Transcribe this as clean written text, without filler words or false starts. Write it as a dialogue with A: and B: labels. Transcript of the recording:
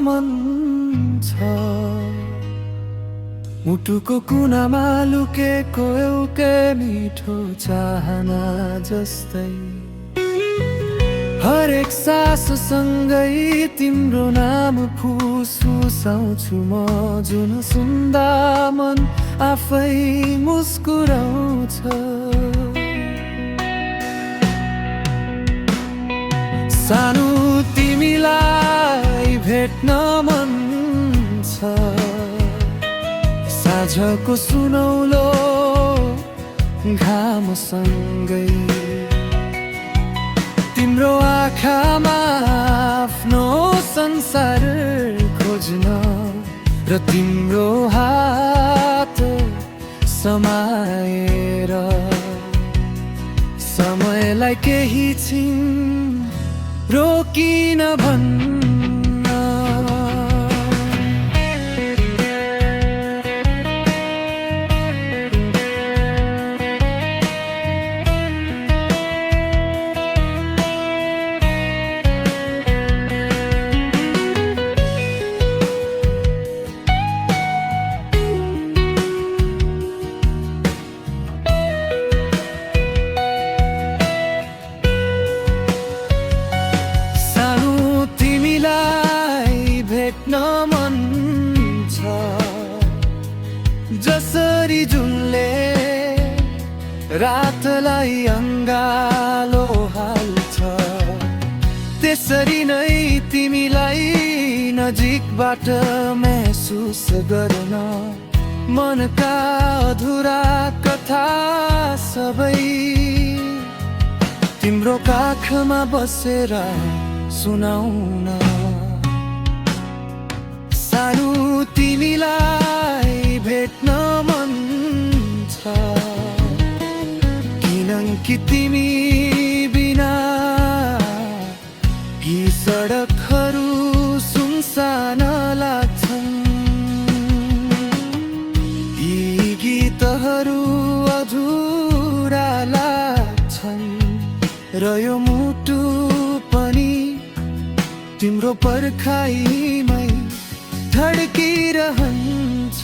A: मन छ। मुटुको कुनामा लुकेको एउटै मिठो चाहना जस्तै, हरेक साससँगै तिम्रो नाम फुसफुसाउँछु म। जुन सुन्दा मन आफै मुस्कुराउँछ। सानो तिमीलाई भेट्न मन छ, साँझको सुनौलो घामसँगै। तिम्रो आँखामा आफ्नो संसार खोज्न र तिम्रो हात समाएर समयलाई केही छिन रोकिन भन्न। भेट्न मन छ, जसरी जुनले रातलाई अङ्गालो हाल्छ, त्यसरी नै तिमीलाई नजिकबाट महसुस गर्न। मनका अधुरा कथा सबै तिम्रो काखमा बसेर सुनाउन। सानो तिमीलाई भेट्न मन छ, किनकि तिमी बिना यी सडकहरू सुनसान लाग्छन्। यी गीतहरू अधुरा लाग्छन् र यो मुटु पनि तिम्रो पर्खाइमै धड्किरहन्छ।